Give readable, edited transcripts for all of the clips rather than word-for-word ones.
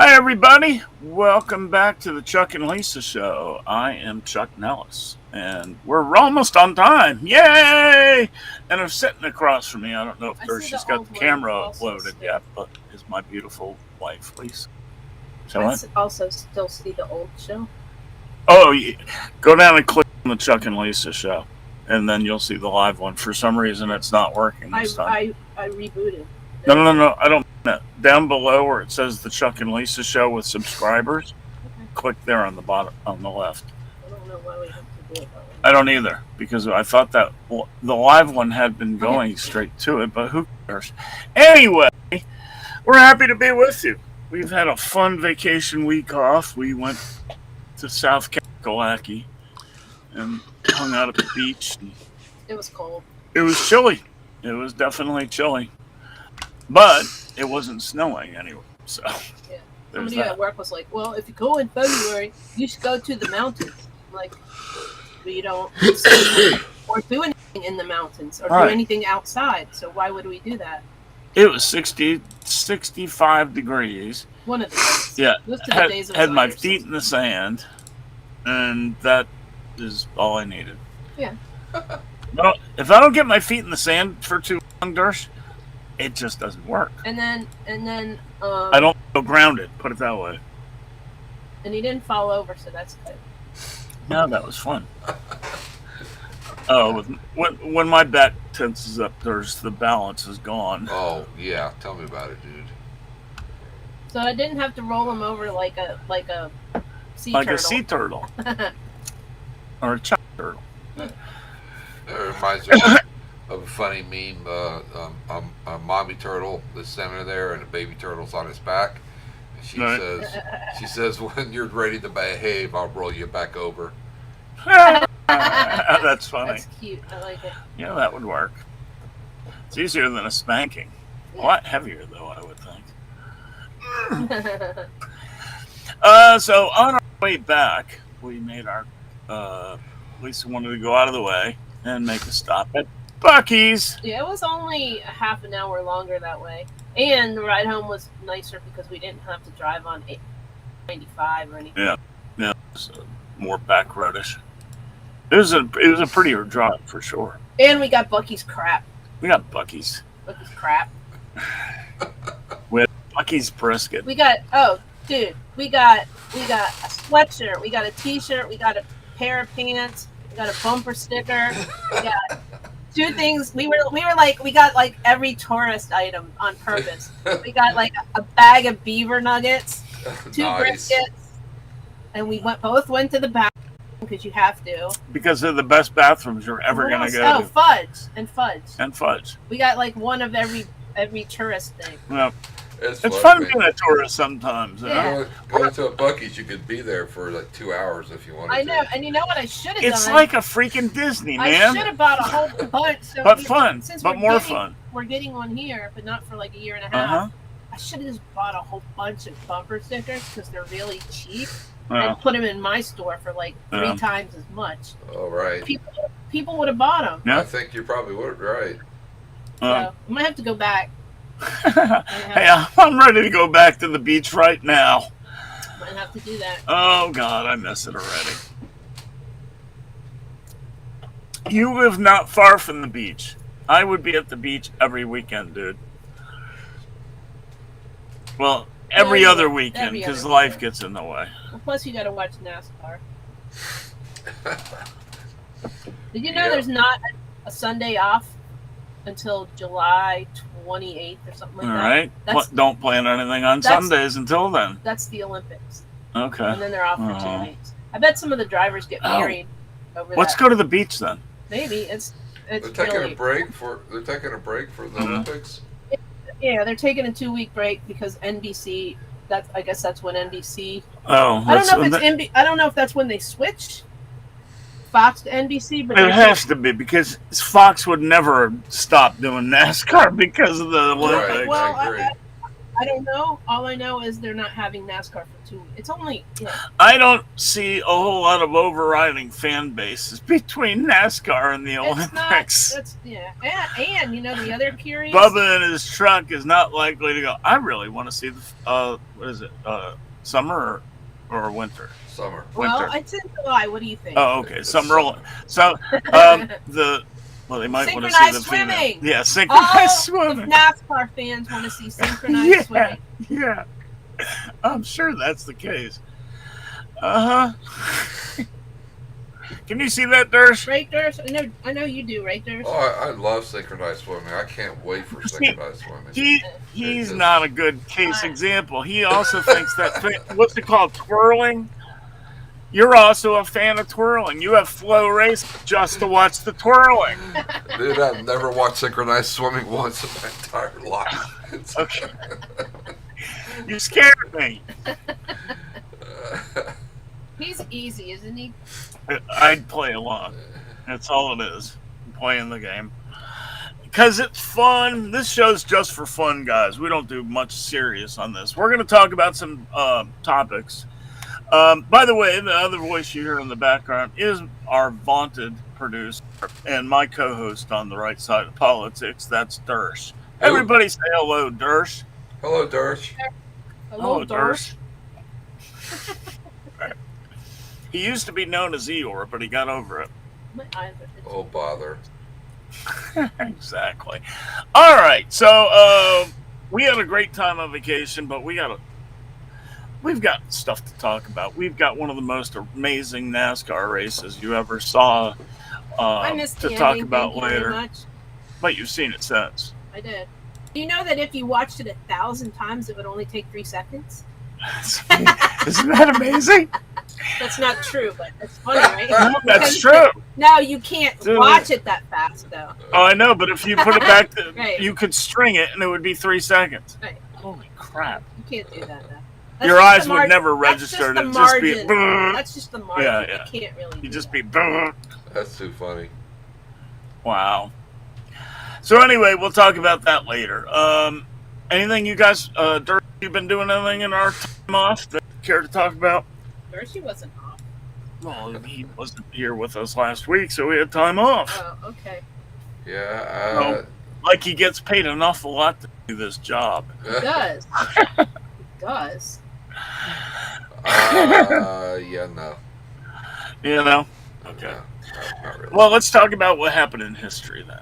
Hi, everybody. Welcome back to the Chuck and Lisa Show. I am Chuck Nellis, and we're almost on time. Yay! And I'm sitting across from me. I don't know if she's got the camera loaded yet, but is my beautiful wife, Lisa. I also still see the old show. Oh, yeah. Go down and click on the Chuck and Lisa Show, and then you'll see the live one. For some reason, it's not working this time. I rebooted. No. I don't. Down below where it says the Chuck and Lisa Show with subscribers, click there on the bottom, on the left. I don't know why we have to do it. I don't either, because I thought that the live one had been going straight to it, but who cares? Anyway, we're happy to be with you. We've had a fun vacation week off. We went to South Kakalaki and hung out at the beach. It was cold. It was chilly. It was definitely chilly. But it wasn't snowing anyway, so. Yeah. Somebody at work was like, well, if you go in February, you should go to the mountains. Like, we don't see or do anything in the mountains or do anything outside, so why would we do that? It was 65 degrees. One of the days. Yeah. Most of the days it was had my feet in the sand, and that is all I needed. Yeah. If I don't get my feet in the sand for too long, Dersh, it just doesn't work. And then I don't feel grounded, put it that way. And he didn't fall over, so that's good. No, that was fun. Oh, when my back tenses up, the balance is gone. Oh yeah, tell me about it, dude. So I didn't have to roll him over like a sea turtle. Like a sea turtle. Or a chuck turtle. It reminds me of a funny meme. A mommy turtle is standing there, and a baby turtle's on its back. And she says, "When you're ready to behave, I'll roll you back over." That's funny. That's cute. I like it. Yeah, that would work. It's easier than a spanking. A lot heavier, though, I would think. So on our way back, we made our. Lisa wanted to go out of the way and make a stop at Buc-ee's. Yeah, it was only a half an hour longer that way, and the ride home was nicer because we didn't have to drive on 95 or anything. Yeah, it was more back roadish. It was a prettier drive for sure. And we got Buc-ee's crap. We got Buc-ee's. Buc-ee's crap. We had Buc-ee's brisket. We got we got a sweatshirt, we got a t-shirt, we got a pair of pants, we got a bumper sticker, we got two things. We got like every tourist item on purpose. We got like a bag of beaver nuggets, two briskets, and we both went to the bathroom because you have to. Because they're the best bathrooms you're ever gonna go to. Oh, fudge. And fudge. We got like one of every tourist thing. Yeah. It's fun being a tourist sometimes. Yeah. Go to a Buc-ee's, you could be there for like 2 hours if you wanted to. I know, and you know what I should have done? It's like a freaking Disney, man. I should have bought a whole bunch. So but fun, but more fun. We're getting one here, but not for like a year and a half. I should have just bought a whole bunch of bumper stickers because they're really cheap, and put them in my store for like 3 times as much. Oh, right. People would have bought them. Yeah. I think you probably would, right. So I might have to go back. Hey, I'm ready to go back to the beach right now. Might have to do that. Oh, God, I miss it already. You live not far from the beach. I would be at the beach every weekend, dude. Well, every other weekend, because life gets in the way. Well, plus, you got to watch NASCAR. Did you know there's not a Sunday off until July 28th or something like that? All right. Don't plan anything on Sundays until then. That's the Olympics. Okay. And then they're off for 2 weeks. I bet some of the drivers get married over that. Let's go to the beach then. Maybe it's they're taking a break for the Olympics. Yeah, they're taking a 2-week break because NBC. I guess that's when NBC. Oh, I don't know if I don't know if that's when they switched Fox to NBC, but it has to be because Fox would never stop doing NASCAR because of the Olympics. Well, I don't know. All I know is they're not having NASCAR for 2 weeks. It's only I don't see a whole lot of overriding fan bases between NASCAR and the it's not. Olympics. It's and you know the other curious. Bubba in his truck is not likely to go. I really want to see the what is it? Summer or winter? Summer. Well, winter. it's in July. What do you think? Oh, okay. It's Summer. So they might want to see Synchronized the swimming. female. Yeah, synchronized All swimming. the NASCAR fans want to see synchronized Yeah. swimming. Yeah, I'm sure that's the case. Uh-huh. Can you see that, Durst? Right, Durst? I know you do, right, Durst? Oh, I love synchronized swimming. I can't wait for synchronized swimming. He's just- not a good case example. He also thinks that what's it called, twirling? You're also a fan of twirling. You have Flow Race just to watch the twirling. Dude, I've never watched synchronized swimming once in my entire life. It's- Okay. You scared me. He's easy, isn't he? I'd play along. That's all it is. Playing the game. Because it's fun. This show's just for fun, guys. We don't do much serious on this. We're going to talk about some topics. By the way, the other voice you hear in the background is our vaunted producer and my co-host on the right side of politics. That's Durst. Everybody say hello, Durst. Hello, Durst. Hello, Durst. He used to be known as Eeyore, but he got over it. Oh, bother. Exactly. All right, so we had a great time on vacation, but we've got stuff to talk about. We've got one of the most amazing NASCAR races you ever saw I missed to the talk ending. about Thank you very later. much. But you've seen it since. I did. Do you know that if you watched it 1,000 times, it would only take 3 seconds? Isn't that amazing? That's not true, but it's funny, right? No, that's Because- true. No, you can't Dude. watch it that fast, though. Oh, I know, but if you put it back, Right. you could string it, and it would be 3 seconds. Right. Holy crap! You can't do that, though. That's Your just eyes the would margin- never that's register. just It'd the just be. margin. That's just the margin. Yeah, yeah. You can't really. You do just that. be. That's too funny. Wow. So anyway, we'll talk about that later. Anything you guys, Dirk, you've been doing anything in our time off that you care to talk about? Hershey wasn't off. Well, he wasn't here with us last week, so we had time off. Oh, okay. Yeah. Like he gets paid an awful lot to do this job. It does. It does. Yeah, no. You know? Okay. No, not really. Well, let's talk about what happened in history then.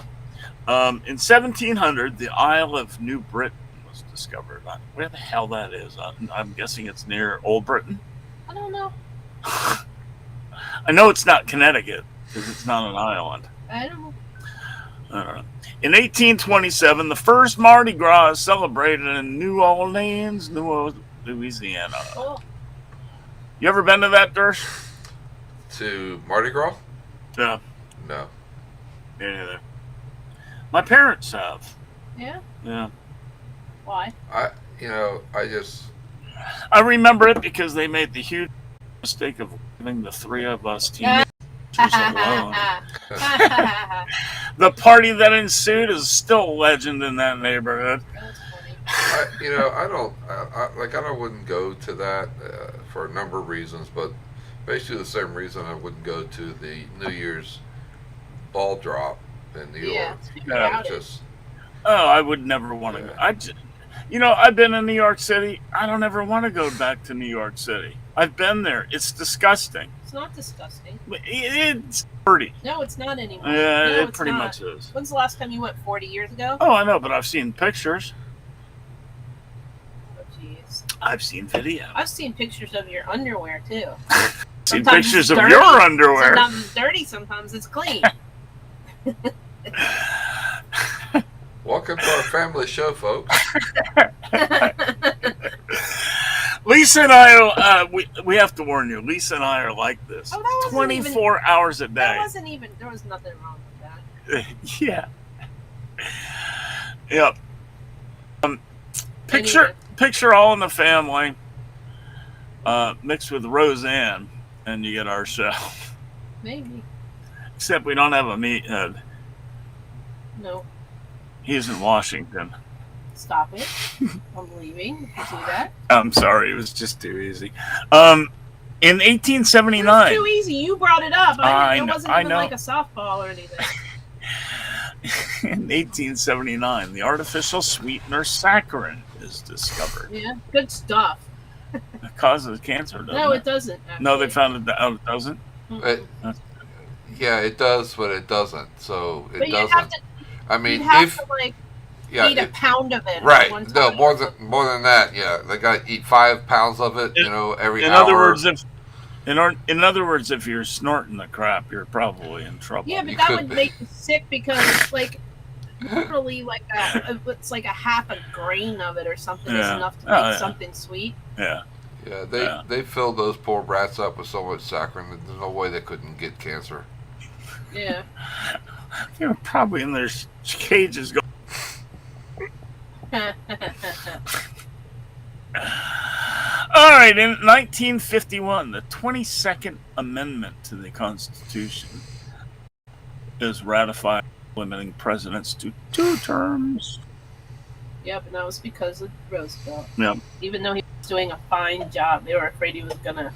In 1700, the Isle of New Britain was discovered. Where the hell that is? I'm guessing it's near Old Britain. I don't know. I know it's not Connecticut because it's not an island. I don't know. I don't know. In 1827, the first Mardi Gras is celebrated in New Orleans, Louisiana. Oh, You ever been to that, Durst? To Mardi Gras? Yeah. No. Me neither. My parents have. yeah? Yeah. Why? I I remember it because they made the huge mistake of leaving the three of us teenagers alone. The party that ensued is still a legend in that neighborhood. That's funny. I wouldn't go to that for a number of reasons, but basically the same reason I wouldn't go to the New Year's ball drop in New Yeah, York. it's Yeah, crowded. Just Oh, I would never want to go. I've been in New York City. I don't ever want to go back to New York City. I've been there. It's disgusting. It's not disgusting. It's dirty. No, it's not anymore. Yeah, No, it it's pretty not. much is. When's the last time you went? 40 years ago? Oh, I know, but I've seen pictures. Oh, jeez. I've seen video. I've seen pictures of your underwear, too. Seen Sometimes pictures it's of dirty. your underwear. Sometimes it's dirty, sometimes it's clean. welcome to our family show, folks. Lisa and I, we have to warn you. Lisa and I are like this. Oh, that wasn't 24 hours a That day. wasn't even, there was nothing wrong with that. Yeah. Yep. Picture All in the Family mixed with Roseanne, and you get our show. Maybe. Except we don't have a meathead. No. He's in Washington. Stop it. I'm leaving. You see that? I'm sorry, it was just too easy. In It 1879, was too easy. You brought it up. It wasn't I even know. like a softball or anything. in 1879, the artificial sweetener saccharin is discovered. Yeah, good stuff. It causes cancer, doesn't No, it? it doesn't. Actually. No, they found it out it doesn't. Yeah, it does, but it doesn't. So it But you doesn't. have to. I mean, You'd have if to like yeah, eat a pound of it. at right, one no time. more than that. Yeah, they got to eat 5 pounds of it. Every In hour. other words, in other words, if you're snorting the crap, you're probably in trouble. Yeah, but You that could would be. make you sick because like literally like it's like a half a grain of it or something is Yeah. enough to Oh, make yeah. something sweet. Yeah. Yeah, Yeah. they filled those poor brats up with so much saccharin that there's no way they couldn't get cancer. Yeah. You're probably in their cages going. All right, in 1951, the 22nd Amendment to the Constitution is ratified, limiting presidents to 2 terms. Yep, and that was because of Roosevelt. Yep. Even though he was doing a fine job, they were afraid he was gonna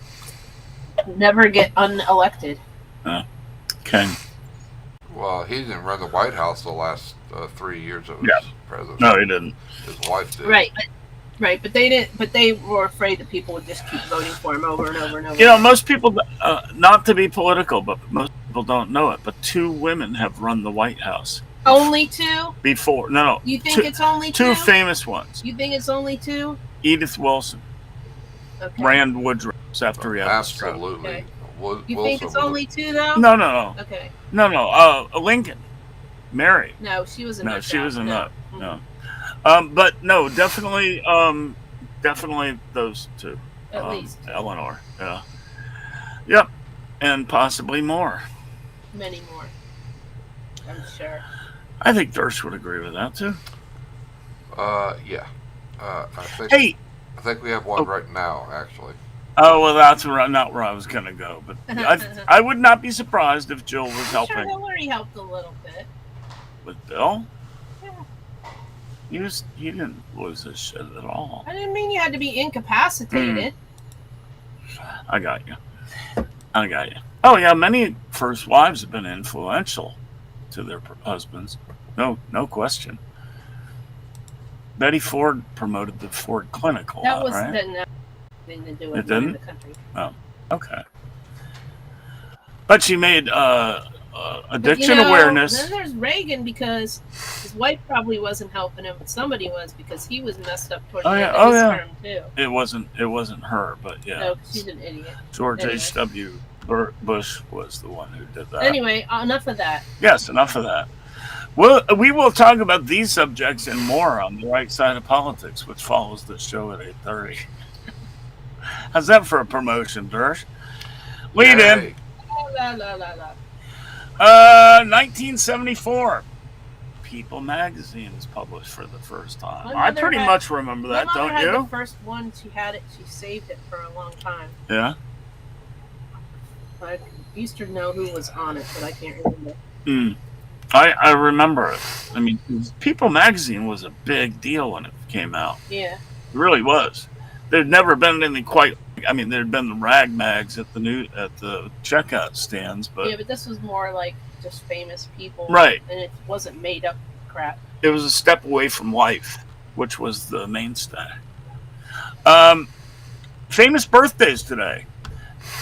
never get unelected. Okay. Well, he didn't run the White House the last 3 years of his Yeah. presidency. No, he didn't. His wife did. Right, but they didn't. But they were afraid that people would just keep voting for him over and over and over. You know, most people, not to be political, but most people don't know it, but 2 women have run the White House Only 2? before. No, You think 2, it's only 2? 2 famous ones. You think it's only 2? Edith Wilson, Okay. Rand Woodruff after he had a stroke. Absolutely. Okay. Wil- You Wilson think it's was a- only 2 though? No. Okay. Lincoln, Mary. No, she was a No, nut she job. was a nut. Mm. No. But no, definitely those 2. At least Eleanor. Yeah. Yep. And possibly more. many more. I'm sure. I think Durst would agree with that too. Yeah. I think Hey. I think we have one right now, actually. Oh well, that's not where I was gonna go. But I would not be surprised if Jill was I'm helping sure Hillary helped a little bit. with Bill. Yeah. He didn't lose his shit at all. I didn't mean you had to be incapacitated. I got you. Oh yeah, many first wives have been influential to their husbands. No question. Betty Ford promoted the Ford Clinic a That lot, was right? didn't have anything to do with It didn't? the country. Okay. But she made But, addiction awareness. Then there's Reagan because his wife probably wasn't helping him, but somebody was because he was messed up towards the end of his term too. It wasn't her, but yeah. No, 'cause she's an idiot. George Anyway. H.W. Bush was the one who did that. Anyway, enough of that. Yes, enough of that. We will talk about these subjects and more on The Right Side of Politics, which follows the show at 8:30. How's that for a promotion, Dersh? Lead in. Yay. La, la, la, la. 1974. People magazine is published for the first time. My I mother pretty had- much remember My that, mother don't had you? the first one. She had it. She saved it for a long time. Yeah. I used to know who was on it, but I can't remember. I remember it. I mean, People magazine was a big deal when it came out. Yeah. It really was. There'd never been anything quite. I mean, there'd been the rag mags at the checkout stands, but Yeah, but this was more like just famous people. Right. And it wasn't made up crap. it was a step away from life, which was the mainstay. Famous birthdays today.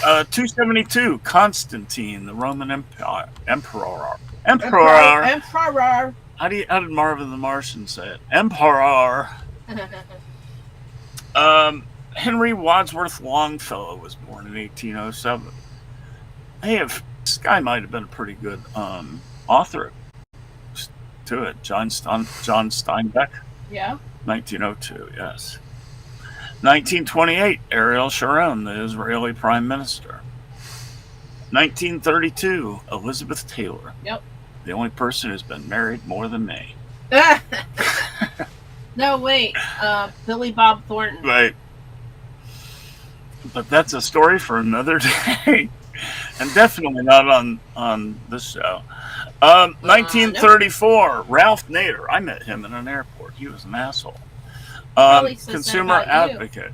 272, Constantine, the Roman Emperor. Emperor. Emperor. How did Marvin the Martian say it? Emperor. Henry Wadsworth Longfellow was born in 1807. This guy might have been a pretty good author to it. John Steinbeck, Yeah. 1902, yes. 1928, Ariel Sharon, the Israeli Prime Minister. 1932, Elizabeth Taylor. Yep. The only person who's been married more than me. No, wait. Billy Bob Thornton. Right. But that's a story for another day. And definitely not on this show. No. 1934, Ralph Nader. I met him in an airport. He was an asshole. Probably says that Consumer about you. advocate.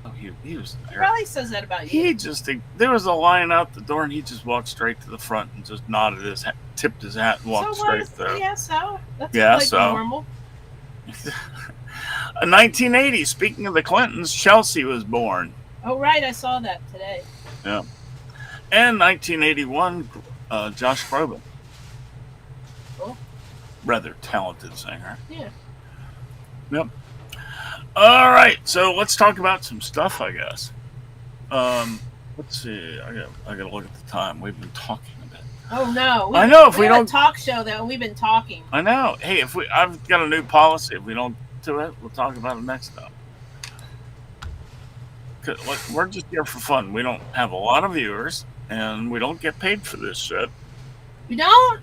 Oh, he was an Probably says that about you. He just, there was a line out the door and he just walked straight to the front and just nodded his hat, tipped his hat and walked straight through. Yeah, so that's Yeah, like so. normal. 1980, speaking of the Clintons, Chelsea was born. Oh, right, I saw that today. Yeah. And 1981, Josh Groban. Cool. Rather talented singer. Yeah. Yep. All right, so let's talk about some stuff, I guess. Let's see. I gotta look at the time. We've been talking a bit. Oh no! I know if we have don't a talk show though, and we've been talking. I know. Hey, I've got a new policy. If we don't do it, we'll talk about it next time. We're just here for fun. We don't have a lot of viewers, and we don't get paid for this shit. You don't?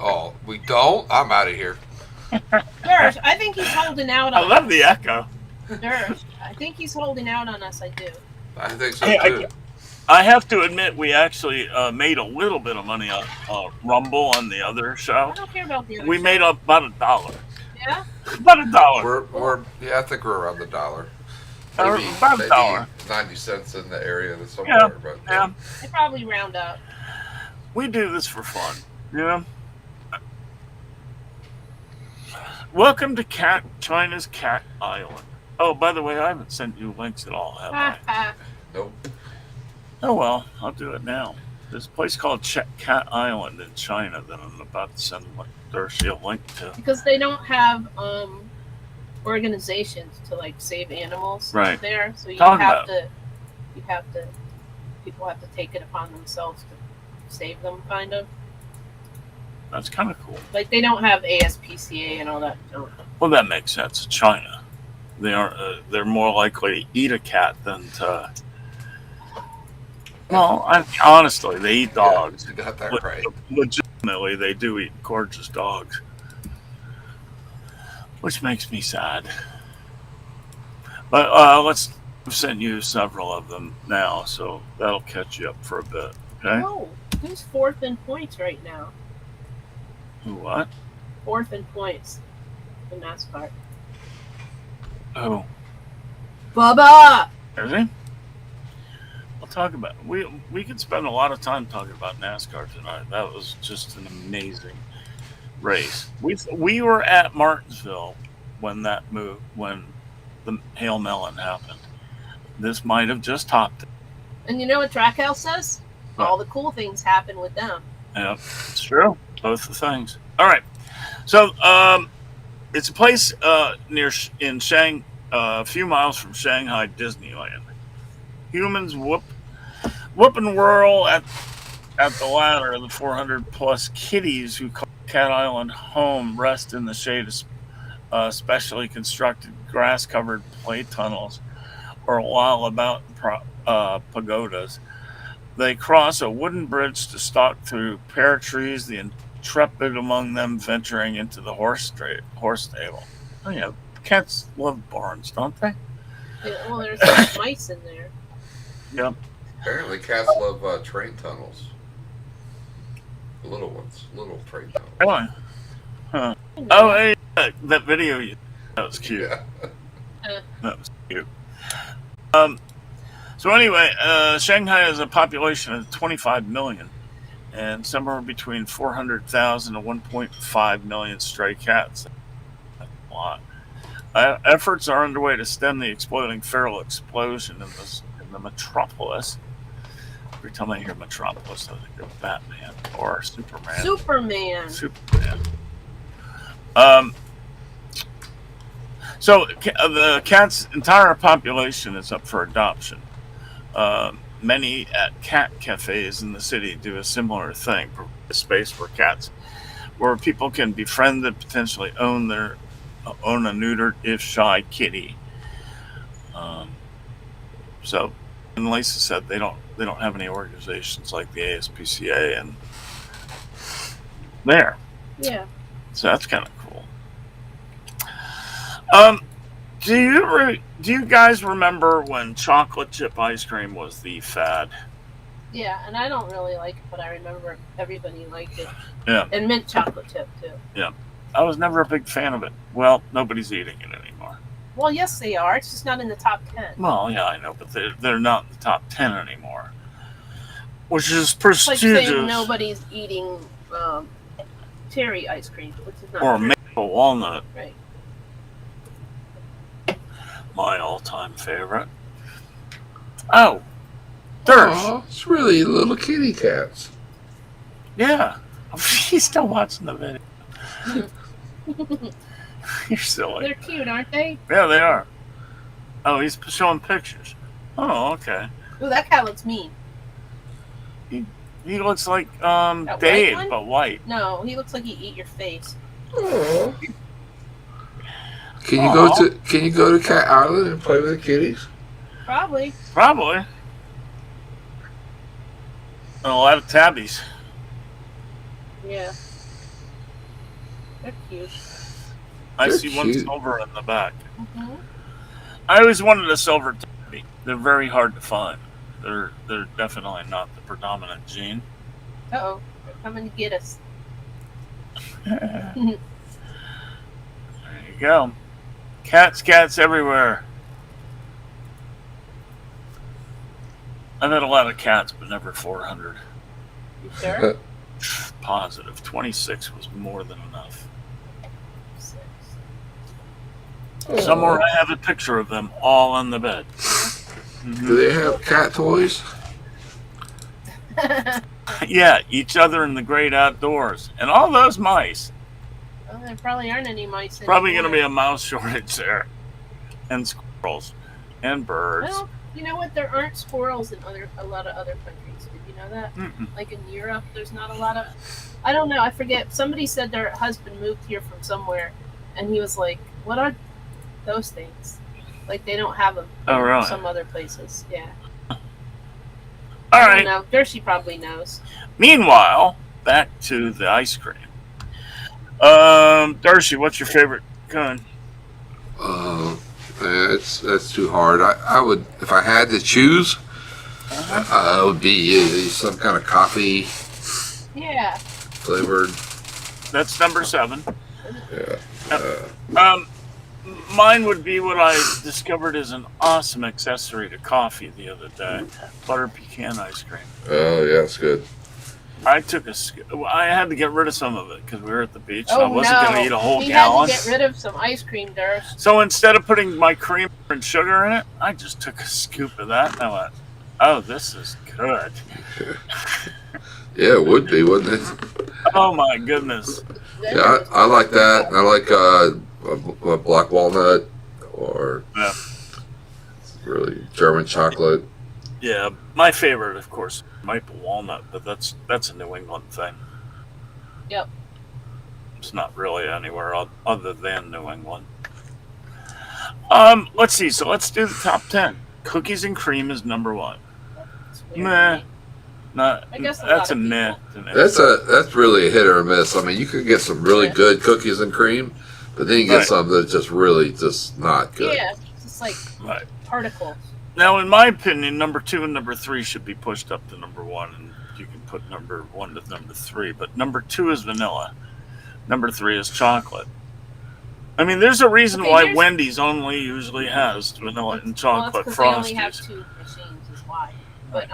Oh, we don't? I'm out of here. Dersh, I think he's holding out on I love the echo. Dersh, I think he's holding out on us. I do. I think so Hey, too. I have to admit, we actually made a little bit of money on Rumble on the other show. I don't care about the other. We show. made up about $1. Yeah. About $1. I think we're around the dollar. About $1. 90 cents in the area somewhere. Yeah, But yeah. They probably round up. We do this for fun, you know? Welcome to China's Cat Island. Oh, by the way, I haven't sent you links at all, have I? Nope. Oh, well, I'll do it now. There's a place called Cat Island in China that I'm about to send Darcy a link to. Because they don't have organizations to like save animals Right. there, so you Talk have about to. People have to take it upon themselves to save them, kind of. That's kind of cool. Like they don't have ASPCA and all that junk. Well, that makes sense. China. They're more likely to eat a cat than to. Well, honestly, they eat dogs. You got that right. Legitimately, they do eat gorgeous dogs, which makes me sad. But I've sent you several of them now, so that'll catch you up for a bit. Okay. Oh, who's fourth in points right now? Who what? Fourth in points in NASCAR. Oh, Bubba! is he? We'll talk about. We could spend a lot of time talking about NASCAR tonight. That was just an amazing race. We were at Martinsville when the Hail Melon happened. This might have just topped it. And you know what Trackhouse says? What? All the cool things happen with them. Yep, it's true. Both the things. All right. So it's a place in Shanghai, a few miles from Shanghai Disneyland. Humans whoop and whirl at the ladder. The 400 plus kitties who call Cat Island home rest in the shade of specially constructed grass covered play tunnels or while about pagodas. They cross a wooden bridge to stalk through pear trees, the intrepid among them venturing into the horse stable. Oh yeah, cats love barns, don't they? Yeah, well, there's some mice in there. Yep. Apparently, cats love train tunnels. The little ones, little train tunnels. Really? Huh. Oh, hey, that video that was cute. Yeah. That was cute. So anyway, Shanghai has a population of 25 million and somewhere between 400,000 and 1.5 million stray cats. That's a lot. Efforts are underway to stem the exploding feral explosion in the metropolis. Every time I hear metropolis, I think of Batman or Superman. Superman. So the cat's entire population is up for adoption. Many at cat cafes in the city do a similar thing, a space for cats, where people can befriend and potentially own a neutered, if shy, kitty. So, and Lisa said they don't have any organizations like the ASPCA and there. Yeah. So that's kind of cool. Do you guys remember when chocolate chip ice cream was the fad? Yeah, and I don't really like it, but I remember everybody liked it. Yeah. And mint chocolate chip too. Yeah. I was never a big fan of it. Well, nobody's eating it anymore. Well, yes, they are. It's just not in the top 10. Well, yeah, I know, but they're not in the top 10 anymore. Which is It's like prestigious. saying nobody's eating cherry ice cream, which is not Or true. maple walnut. Right. My all-time favorite. Oh, Durst. Aw, it's really little kitty cats. Yeah. He's still watching the video. You're silly. They're cute, aren't they? Yeah, they are. Oh, he's showing pictures. Oh, okay. Ooh, that cat looks mean. He looks like That Dave, white one? but white. No, he looks like he eat your face. Aw. Can you go to Cat Island and play with the kitties? Probably. Probably. And a lot of tabbies. Yeah. They're cute. I They're see one cute. silver in the back. Mm-hmm. I always wanted a silver tabby. They're very hard to find. They're definitely not the predominant gene. Uh-oh. They're coming to get us. There you go. Cats everywhere. I've had a lot of cats, but never 400. You sure? Positive. 26 was more than enough. 6. Somewhere I have a picture of them all on the bed. Do they have cat toys? Yeah, each other in the great outdoors. And all those mice. Well, there probably aren't any mice Probably going to anymore. be a mouse shortage there. And squirrels. And birds. Well, you know what? There aren't squirrels in a lot of other countries. Did you know that? Mm-mm. Like in Europe, there's not a lot of. I don't know. I forget. Somebody said their husband moved here from somewhere, and he was like, "What are those things? Like they don't have them Oh, in really? some other places." Yeah. All I right. don't know. Dershie probably knows. Meanwhile, back to the ice cream. Darcy, what's your favorite kind? That's too hard. I would, if I had to choose, it would be some kind of coffee Yeah. flavored. That's number 7. Yeah. Mine would be what I discovered as an awesome accessory to coffee the other day: butter pecan ice cream. Oh yeah, it's good. I had to get rid of some of it because we were at the beach. So Oh I wasn't no. going to eat a whole he gallon. had to get rid of some ice cream, Dersh. So instead of putting my cream and sugar in it, I just took a scoop of that and I went, "Oh, this is good." Yeah, it would be, wouldn't it? Oh my goodness! Yeah, I like that. I like a black walnut or Yeah. really German chocolate. Yeah, my favorite, of course, maple walnut, but that's a New England thing. Yep. It's not really anywhere other than New England. Let's see. So let's do the top 10. Cookies and cream is number 1. It's weird. Meh. Not. I guess a That's lot a of meh. people. to me. That's really a hit or a miss. I mean, you could get some really Yeah. good cookies and cream, but then you get Right. some that's just really just not good. Yeah, it's just like Right. particles. Now, in my opinion, number 2 and number 3 should be pushed up to number 1, and you can put number 1 to number 3. But number 2 is vanilla. Number 3 is chocolate. I mean, there's a reason Okay, why here's- Wendy's only usually has vanilla and Well, it's chocolate 'cause they only have frosties. 2 machines, is why. But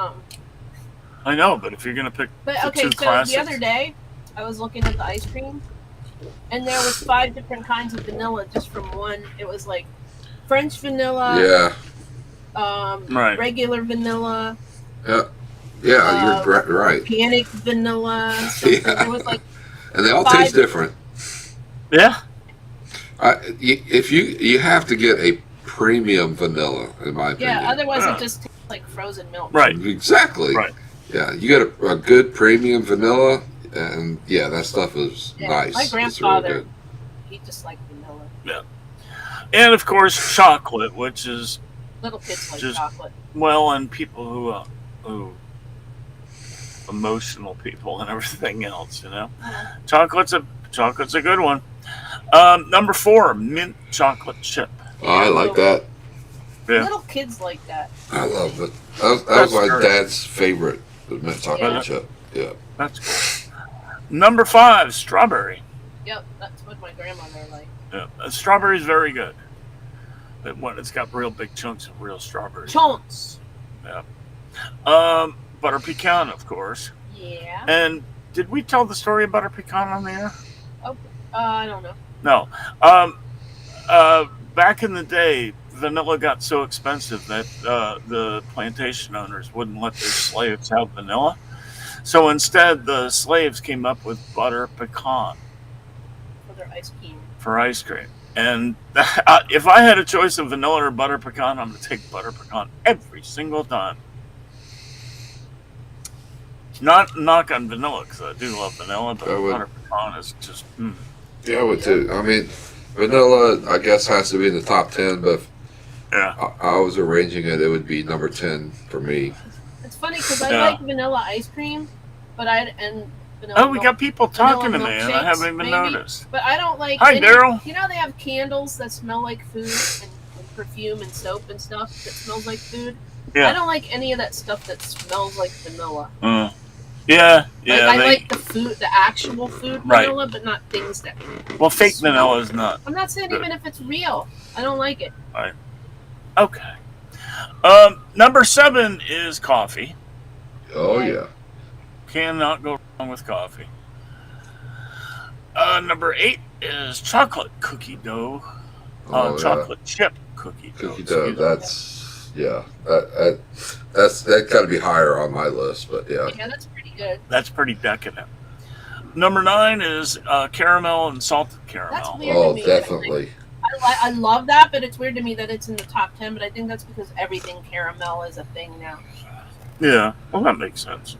I know, but if you're gonna pick the okay. 2 So classics, the other day, I was looking at the ice cream, and there was 5 different kinds of vanilla just from one. It was like French vanilla, Yeah, Right. regular vanilla, you're right. organic vanilla. Something. Yeah. It was like And they all 5 taste different. yeah, If you have to get a premium vanilla, in my opinion. yeah. Otherwise, Yeah. it just tastes like frozen milk. right. Exactly. Right. Yeah, you get a good premium vanilla, and yeah, that stuff is Yeah, nice. my It's grandfather- really good. He just liked vanilla. And of course, chocolate, which is Little kids like Just- chocolate. well, and people who emotional people and everything else, you know. Chocolate's a good one. Number 4, mint chocolate chip. Oh, I like that. Yeah. Little kids like that. I love it. That was That's my great. dad's favorite The mint chocolate Yeah. chip. Yeah. That's cool. Number 5, strawberry. Yep, that's what my grandmother liked. Yeah, strawberry is very good. It's got real big chunks of real strawberries. Chunks. Butter pecan, of course. Yeah. And did we tell the story of butter pecan on the air? I don't know. No. Back in the day, vanilla got so expensive that the plantation owners wouldn't let their slaves have vanilla. So instead, the slaves came up with butter pecan For their ice cream. for ice cream. And if I had a choice of vanilla or butter pecan, I'm going to take butter pecan every single time. Not knock on vanilla, because I do love vanilla, but butter pecan is just... Yeah, I would too. I mean, vanilla, I guess, has to be in the top 10, but if Yeah. I was arranging it, it would be number 10 for me. It's funny because I Yeah. like vanilla ice cream, but vanilla. Oh, we got people talking to vanilla me, and I haven't even maybe. noticed. But I don't like. Hi, Daryl. You know they have candles that smell like food and perfume and soap and stuff that smells like food. Yeah. I don't like any of that stuff that smells like vanilla. Yeah. I like the food, the actual food Right. vanilla, but not things that. Well, fake vanilla is not. I'm not saying Good. even if it's real. I don't like it. Okay. Number 7 is coffee. Oh, Right. yeah. Cannot go wrong with coffee. Number 8 is chocolate cookie dough. Oh, Chocolate chip cookie dough. Cookie dough, excuse me. that's, yeah. That got to be higher on my list, but yeah. Yeah, that's pretty good. That's pretty decadent. Number 9 is caramel and salted That's caramel. weird Oh, to me. definitely. I love that, but it's weird to me that it's in the top 10. But I think that's because everything caramel is a thing now. Yeah, well, that makes sense.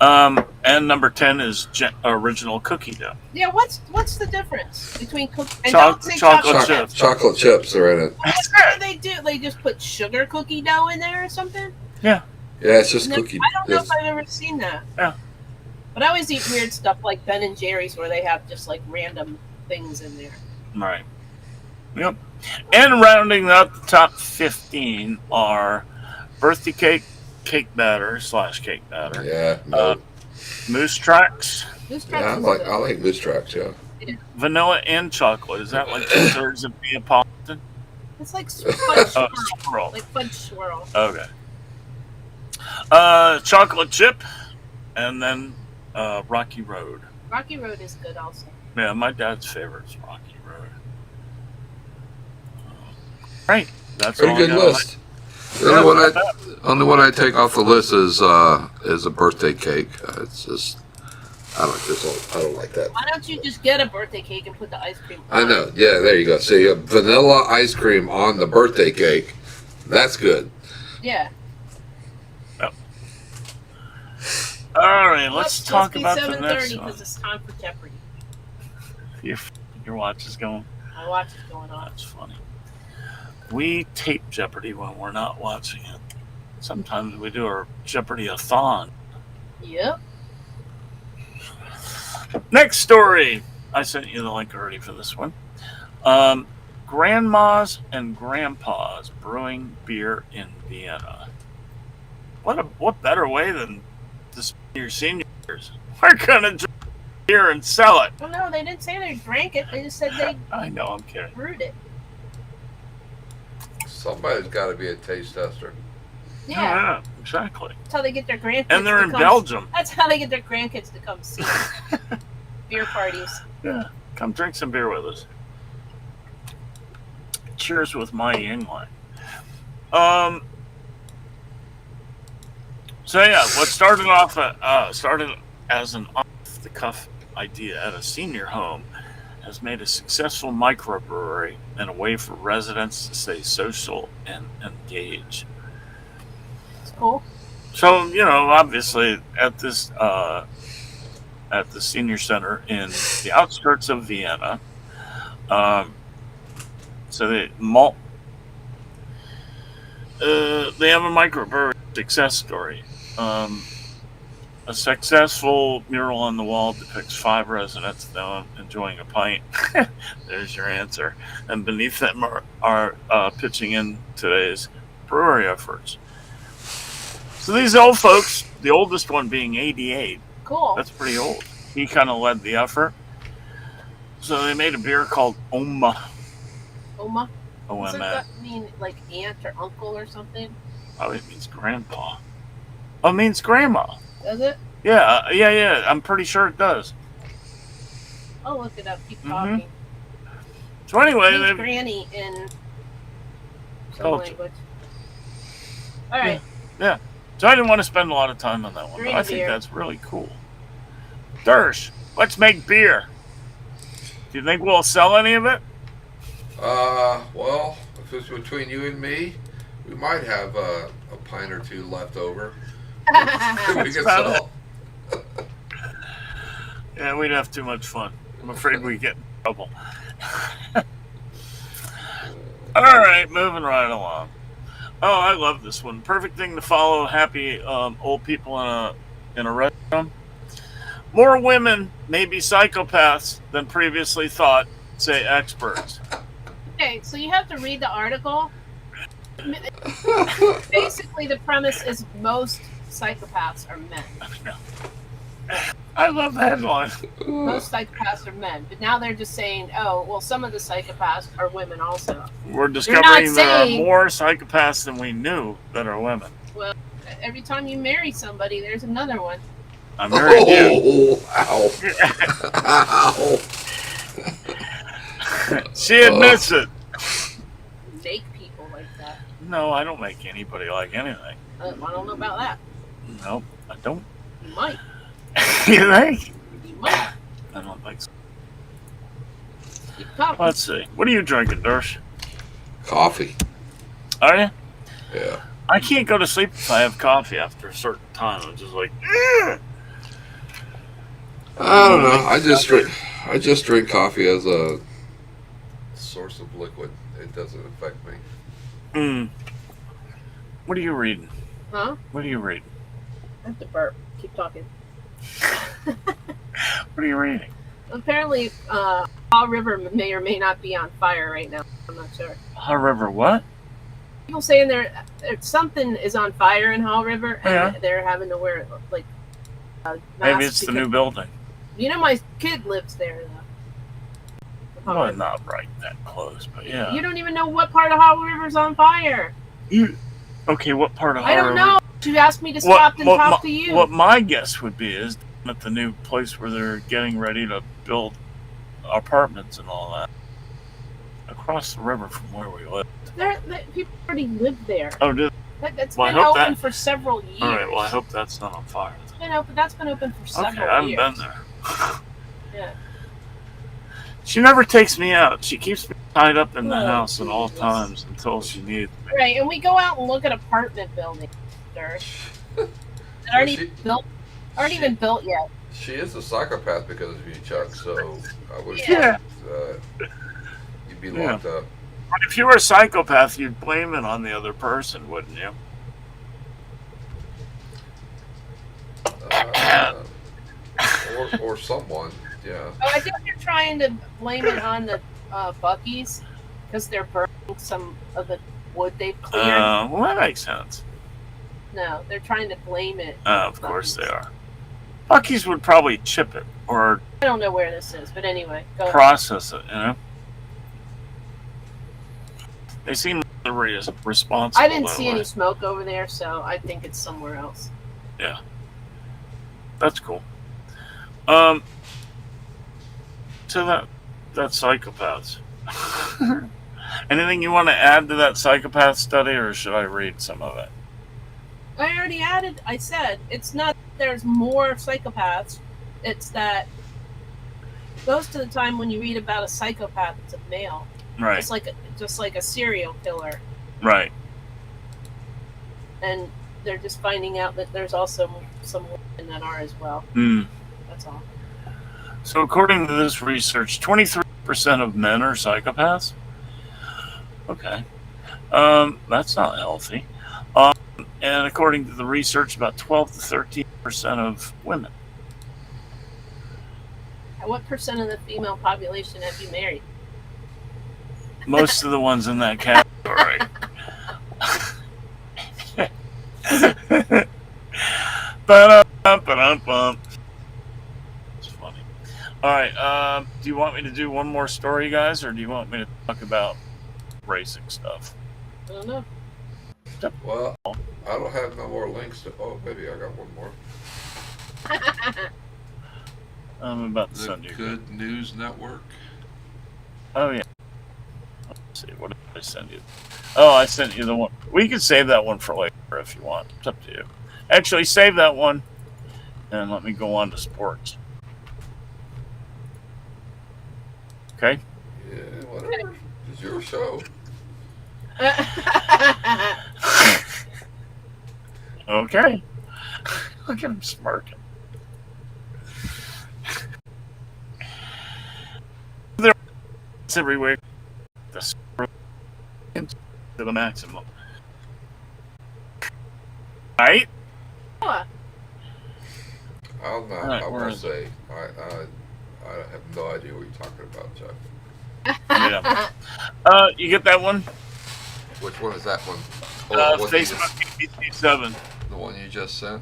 And number 10 is original cookie dough. Yeah, what's the difference between cookie and Choc- don't say chocolate chocolate chip. chips? Chocolate chips are in it. What do they do? They just put sugar cookie dough in there or something? Yeah, it's just No, cookie. I don't know it's- if I've ever seen that. Yeah. But I always eat weird stuff like Ben and Jerry's where they have just like random things in there. Right. Yep. And rounding out the top 15 are birthday cake batter / cake batter, Yeah, no. moose tracks, Moose Yeah, Tracks is I good. like Moose Tracks, yeah. vanilla and chocolate. Is that like 2/3 of Neapolitan? It's like fudge swirl. Swirl. Like fudge swirl. Okay. Chocolate chip, and then Rocky Road. Rocky Road is good also. Yeah, my dad's favorite is Rocky Road. Right. That's Pretty all good I got. list. The Yeah, only, not one bad. only one I take off the list is a birthday cake. It's just I don't like that. Why don't you just get a birthday cake and put the ice cream I on know. it? Yeah, there you go. So you have vanilla ice cream on the birthday cake. That's good. Yeah. All right, let's talk about the next be 7:30 one. because it's time for Jeopardy. Your watch is going. My watch is going on. That's funny. We tape Jeopardy when we're not watching it. Sometimes we do our Jeopardy-a-thon. Yep. Next story. I sent you the link already for this one. Grandmas and grandpas brewing beer in Vienna. What better way than to spend your seniors? We're gonna drink beer and sell it. Well, no, they didn't say they drank it. They just said they I know, I'm kidding. brewed it. Somebody's got to be a taste tester. Yeah. Exactly. That's how they get their grandkids. And they're to in come- Belgium. That's how they get their grandkids to come see beer parties. Yeah, come drink some beer with us. Cheers with my Yingling. So yeah, what started as an off-the-cuff idea at a senior home has made a successful microbrewery and a way for residents to stay social and engage. It's cool. So, obviously at this at the senior center in the outskirts of Vienna, so they have a microbrewery success story. A successful mural on the wall depicts 5 residents now enjoying a pint. There's your answer. And beneath them are pitching in today's brewery efforts. So these old folks, the oldest one being 88, Cool. that's pretty old. He kind of led the effort. So they made a beer called Oma. Oma. Doesn't OMA. that mean like aunt or uncle or something? Oh, it means grandpa. Oh, it means grandma. Does it? Yeah. I'm pretty sure it does. I'll look it up. Keep Mhm. talking. So anyway, It means they, granny in some Culture. language. All right. so I didn't want to spend a lot of time on that one, but Green I think beer. that's really cool. Dersh, let's make beer. Do you think we'll sell any of it? Well, if it's between you and me, we might have a pint or two left over. We can about sell. Yeah, we'd have too much fun. I'm afraid we get in trouble. All right, moving right along. Oh, I love this one. Perfect thing to follow happy old people in a restaurant. More women may be psychopaths than previously thought, say experts. Okay, so you have to read the article. Basically, the premise is most psychopaths are men. I love the headline. Most psychopaths are men. But now they're just saying, oh, well, some of the psychopaths are women also. We're discovering there are saying- more psychopaths than we knew that are women. Well, every time you marry somebody, there's another one. I'm married you. Ow. Ow. She admits it. Make people like that. No, I don't make anybody like anything. I don't know about that. Nope, I don't. You might. You think? You might. I don't think so. Keep talking. Let's see. What are you drinking, Dersh? Coffee. Are you? Yeah. I can't go to sleep if I have coffee after a certain time. I'm just like, "Ugh." I don't know. I just drink coffee as a source of liquid. It doesn't affect me. What are you reading? Huh? What are you reading? I have to burp. Keep talking. What are you reading? Apparently, Haw River may or may not be on fire right now. I'm not sure. Haw River, what? People saying something is on fire in Haw River, and Yeah. they're having to wear like Maybe masks it's the because- new building. You know, my kid lives there. Haw Well, River. not right that close, but yeah. You don't even know what part of Haw River's on fire. Okay, what part of Haw I don't River? know. You asked me to stop and talk to you. What my guess would be is at the new place where they're getting ready to build apartments and all that. Across the river from where we live. People already live there. Oh, did That's Well, I been hope open that- for several years. all right. Well, I hope that's not on fire. It's been open. That's been open for several Okay, I haven't years. been there. Yeah. She never takes me out. She keeps me tied up in the Oh, house at all Jesus. times until she needs me. Right, and we go out and look at apartment buildings. That aren't She- even built. Aren't she- even built yet. She is a psychopath because of you, Chuck. So I would Yeah. you'd be Yeah. locked up. But if you were a psychopath, you'd blame it on the other person, wouldn't you? Or someone. Yeah. Oh, I think they're trying to blame it on the Buckies because they're burning some of the wood they've cleared. Well, that makes sense. No, they're trying to blame it. Of course they are. Bucky's would probably chip it or I don't know where this is, but anyway, go ahead. process it, you know? They seem responsible. I didn't that see way. any smoke over there, so I think it's somewhere else. That's cool. To that psychopaths. Anything you want to add to that psychopath study, or should I read some of it? I already added. I said it's not. There's more psychopaths. It's that most of the time when you read about a psychopath, it's a male. Right, Just like a serial killer, right. and they're just finding out that there's also some women that are as well. Hmm. That's all. So according to this research, 23% of men are psychopaths. Okay, that's not healthy. And according to the research, about 12 to 13% of women. What percent of the female population have you married? Most of the ones in that category. Ba-dum-bum. It's funny. All right. Do you want me to do one more story, guys, or do you want me to talk about racing stuff? I don't know. Well, I don't have no more links to. Oh, maybe I got one more. I'm about to The send you. Good News Network. Oh yeah. Let's see. What did I send you? Oh, I sent you the one. We can save that one for later if you want. It's up to you. Actually, save that one, and let me go on to sports. Okay. Yeah, whatever. It's your show. Okay. Look at him smirking. It's everywhere. The to the maximum. Right? What? I'll not. Right, I where won't is say. I have no idea what you're talking about, Chuck. Yeah. You get that one? Which one is that one? Oh, the one you Facebook just- BBC7. the one you just sent.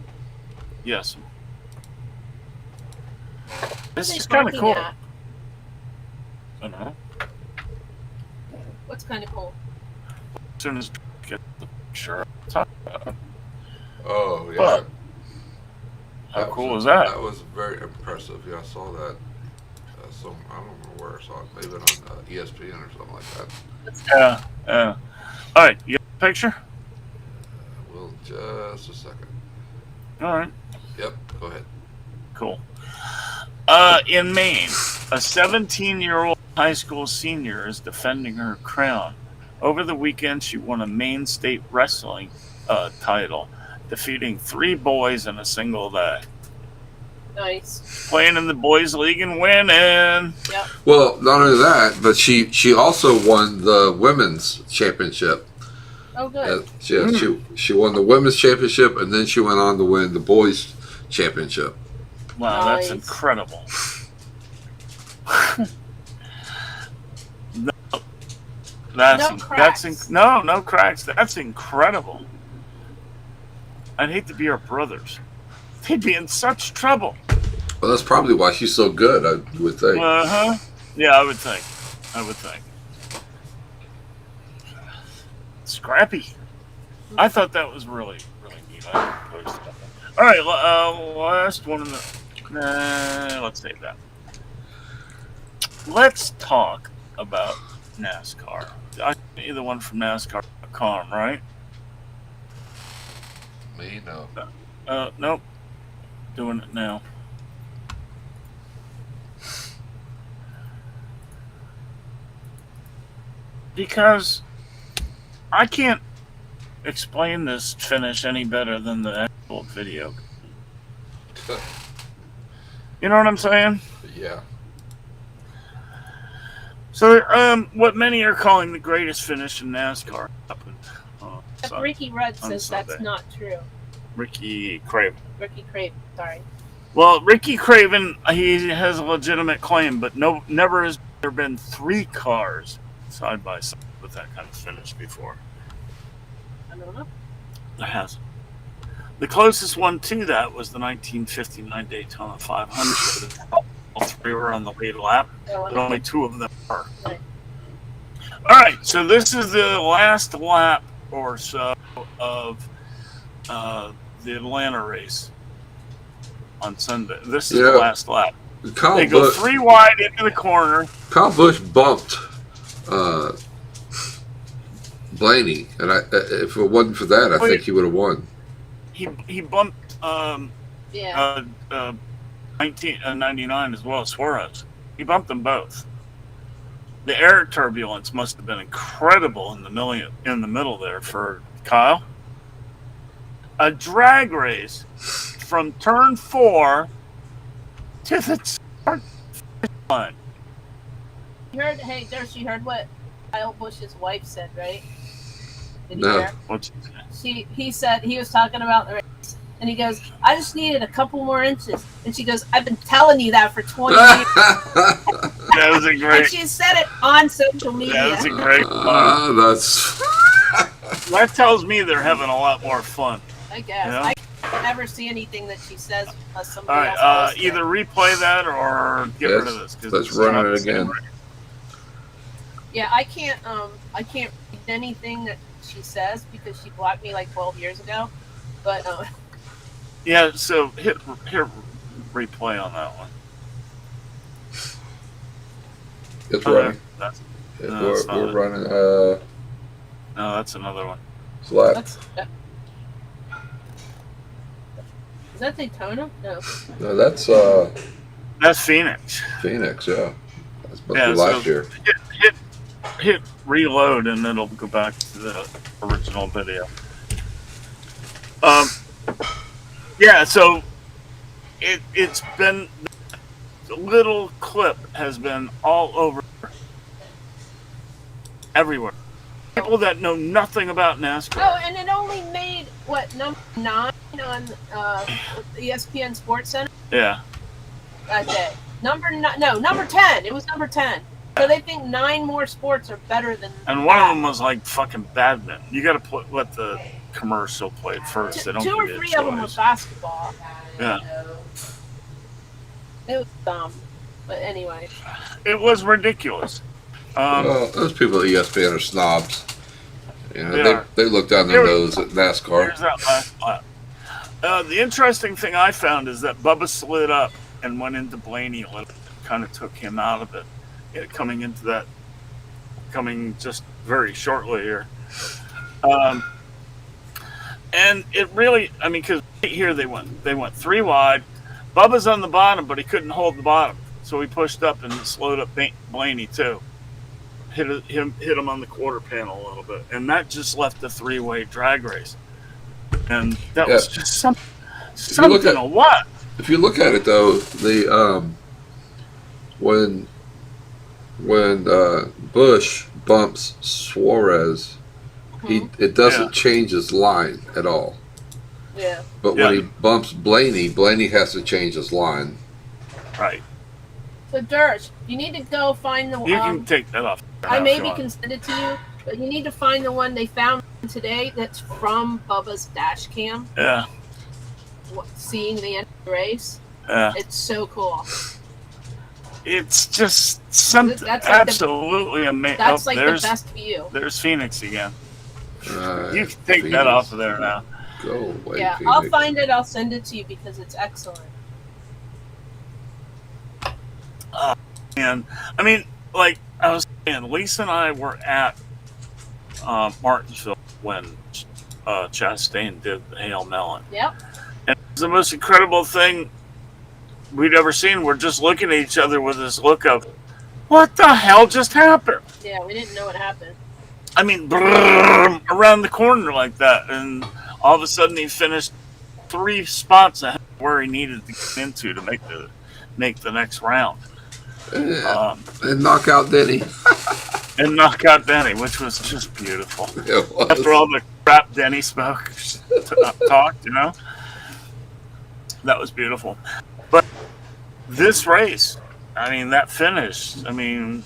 Yes. What This are is they kind of talking cool. at? I don't know. What's kind of cool? As soon as I get the picture, I'll talk about it. Oh yeah. But, how cool is that? That was very impressive. Yeah, I saw that. Some I don't know where I saw it. Maybe on ESPN or something like that. Yeah. Yeah. All right. You get the picture? Well, just a second. All right. Yep. Go ahead. Cool. In Maine, a 17-year-old high school senior is defending her crown. Over the weekend, she won a Maine state wrestling title, defeating 3 boys in a single day. Nice. Playing in the boys' league and winning. Yep. Well, not only that, but she also won the women's championship. Oh, good. She won the women's championship, and then she went on to win the boys championship. Wow, Nice. that's incredible. No cracks. That's incredible. I'd hate to be her brothers. They'd be in such trouble. Well, that's probably why she's so good. I would think. Yeah, I would think. Scrappy. I thought that was really, really neat. I posted it. All right, last one in the. Let's save that. Let's talk about NASCAR. I sent you the one from NASCAR.com, right? Me, no. Nope. Doing it now. Because I can't explain this finish any better than the actual video. You know what I'm saying? Yeah. So, what many are calling the greatest finish in NASCAR happened. Ricky Rudd on says that's Sunday. not true. Ricky Craven. Ricky Craven, sorry. Well, Ricky Craven, he has a legitimate claim, but never has there been 3 cars side by side with that kind of finish before. I don't know. There hasn't. The closest one to that was the 1959 Daytona 500. All 3 were on the lead lap, but only 2 of them were. Right. All right, so this is the last lap or so of the Atlanta race on Sunday. This is the last lap. They go 3 wide into the corner. Kyle Busch bumped Blaney, and if it wasn't for that, I think he would have won. He bumped 99 as well as Suarez. He bumped them both. The air turbulence must have been incredible in the middle there for Kyle. A drag race from turn 4 to the start line. You heard? Hey, Darcy, you heard what Kyle Busch's wife said, right? Did you No. hear? What's He said he was talking about the race, and he goes, "I just needed a couple more inches," and she goes, "I've been telling you that for 20 years." That was a And great. she said it on social media. That was a great fun. That's That tells me they're having a lot more fun. I guess. Yeah. I never see anything that she says unless All somebody right, else posts either it. replay that or get rid of this. 'Cause Let's it's run not it the same again. right. Yeah, I can't read anything that she says because she blocked me like 12 years ago. But Yeah, so hit replay on that one. It's Oh, running. that's, Yeah, no, that's not we're it. running. No, that's another one. Slack. is that Daytona? No. No, that's That's Phoenix. Phoenix. Yeah, that's must Yeah, be last so year. hit reload and it'll go back to the original video. Yeah, so it's been, the little clip has been all over everywhere. People that know nothing about NASCAR. Oh, and it only made what, number 9 on ESPN Sports Center Yeah. that day. Number 10. It was number 10. So they think 9 more sports are better than. And one of them was like fucking badminton. You got to let the commercial play first. They don't 2 or give you a 3 of them were choice. basketball. Yeah. It was dumb, but anyway. It was ridiculous. Well, those people at ESPN are snobs. You know, They are. they look down their nose at NASCAR. Here's that last lap. The interesting thing I found is that Bubba slid up and went into Blaney a little bit, kind of took him out of it, coming just very shortly here. And it really, I mean, because right here they went 3 wide. Bubba's on the bottom, but he couldn't hold the bottom, so he pushed up and slowed up Blaney too. Hit him on the quarter panel a little bit, and that just left a 3-way drag race. And that was just something a what? If you look at it though, the when Busch bumps Suarez, it doesn't change his line at all. Yeah. But when he bumps Blaney has to change his line. Right. So Dirge, you need to go find the. You can take that off. I maybe can send it to you, but you need to find the one they found today that's from Bubba's dash cam. Yeah. Seeing the end of the race. Yeah. It's so cool. It's just something That's like absolutely amazing. That's like the best view. There's Phoenix again. Right, You can take that off of there now. Go away, Yeah, Phoenix. I'll find it. I'll send it to you because it's excellent. And I mean, like I was saying, Lisa and I were at Martinsville when Chastain did the Hail Melon. Yep. And it was the most incredible thing we'd ever seen. We're just looking at each other with this look of, what the hell just happened? Yeah, we didn't know what happened. I mean, brrr, around the corner like that, and all of a sudden he finished 3 spots ahead of where he needed to get into to make the next round. And knock out Denny. And knock out Denny, which was just beautiful. It was. After all the crap Denny talked, you know? That was beautiful. But this race, I mean, that finish, I mean,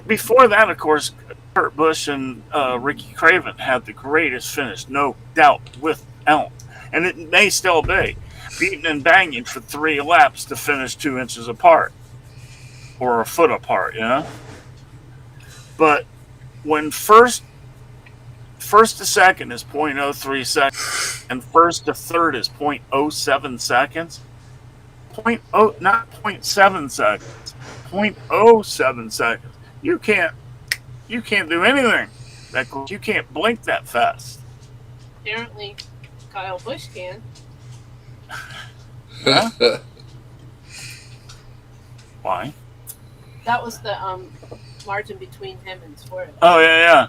before that, of course, Kurt Busch and Ricky Craven had the greatest finish, no doubt, without. And it may still be. Beating and banging for 3 laps to finish 2 inches apart. Or a foot apart, you know? But when first to second is 0.03 seconds, and first to third is 0.07 seconds, not 0.7 seconds, 0.07 seconds. You can't do anything. You can't blink that fast. Apparently, Kyle Busch can. Huh? Why? That was the margin between him and Suarez. Oh yeah.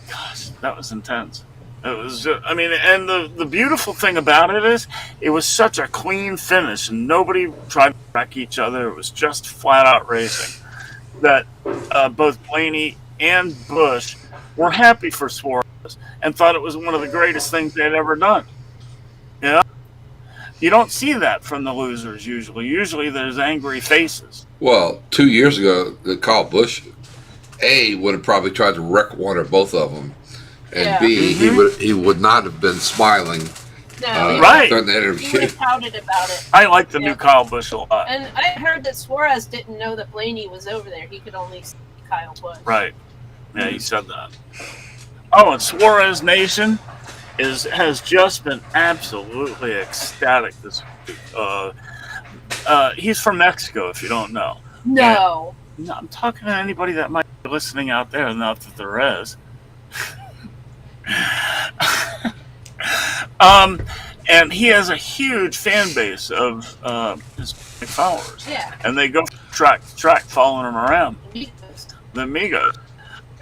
Gosh, that was intense. It was. I mean, and the beautiful thing about it is, it was such a clean finish, and nobody tried to wreck each other. It was just flat out racing. That both Blaney and Busch were happy for Suarez and thought it was one of the greatest things they had ever done. You know? You don't see that from the losers usually. Usually there's angry faces. Well, 2 years ago, Kyle Busch, would have probably tried to wreck one or both of them. and Yeah. B, he would not have been smiling No, Right. during the he would interview. have pouted about it. I like the Yeah. new Kyle Busch a lot. And I heard that Suarez didn't know that Blaney was over there. He could only see Kyle Busch. Right. Yeah, he said that. Oh, and Suarez Nation has just been absolutely ecstatic this week. He's from Mexico, if you don't know. No. No, I'm talking to anybody that might be listening out there, not that there is. And he has a huge fan base of his followers. Yeah. And they go track to track following him around, Amigos. the Amigos.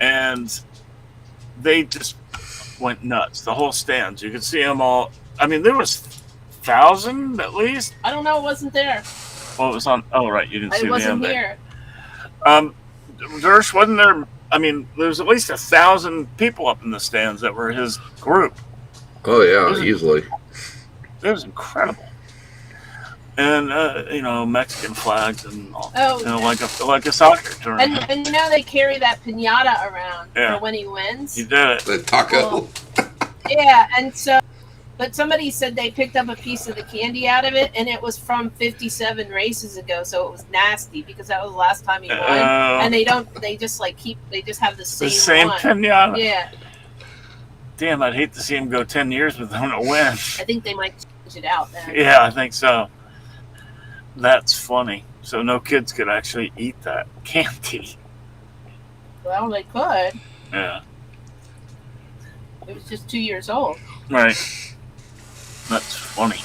And they just went nuts. The whole stands. You could see them all. I mean, there was 1,000 at least. I don't know. It wasn't there. Well, it was on. Oh, right. You didn't see I the wasn't ending. here. Dersh, wasn't there? I mean, there was at least 1,000 people up in the stands that were his group. Oh yeah, Isn't- easily. It was incredible. And Mexican flags and all. Oh, Like a soccer tournament. and they carry that pinata around Yeah. for when he wins. You did it. The taco. Yeah, and so, but somebody said they picked up a piece of the candy out of it, and it was from 57 races ago, so it was nasty because that was the last time he won. And they just have the the same same one. pinata. Yeah, Damn, I'd hate to see him go 10 years without a win. I think they might change it out then. Yeah, I think so. That's funny. So no kids could actually eat that candy. Well, they could. Yeah, It was just 2 years old. right. That's funny.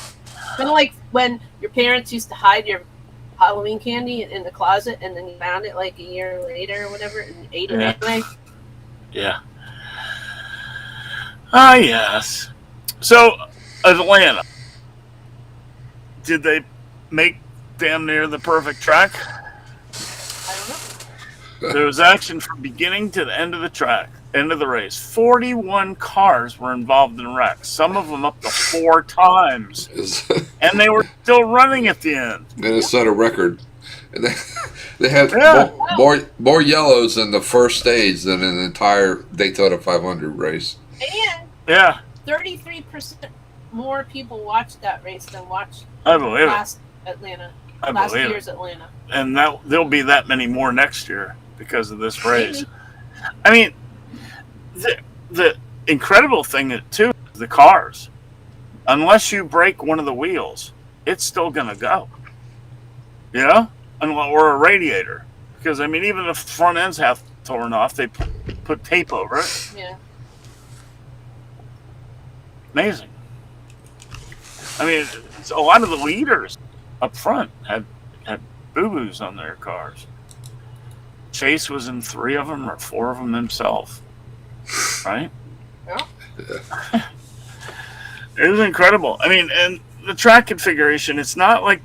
Kind of like when your parents used to hide your Halloween candy in the closet, and then you found it like a year later or whatever, and ate it Yeah. anyway. Yeah. Ah, yes. So, Atlanta. Did they make damn near the perfect track? I don't know. There was action from beginning to the end of the track, end of the race. 41 cars were involved in wrecks, some of them up to 4 times. And they were still running at the end. Gonna set a record. And they had Yeah. more yellows in the first stage than in the entire Daytona 500 race. And Yeah, 33% more people watched that race than watched I believe it. last I believe year's it. Atlanta. And there'll be that many more next year because of this race. Maybe. I mean, the incredible thing too is the cars. Unless you break one of the wheels, it's still gonna go. You know, or a radiator, because I mean, even if the front end's half torn off, they put tape over it. Yeah. Amazing. I mean, it's a lot of the leaders up front had boo-boos on their cars. Chase was in 3 of them or 4 of them himself. Right? Yeah. It was incredible. I mean, and the track configuration, it's not like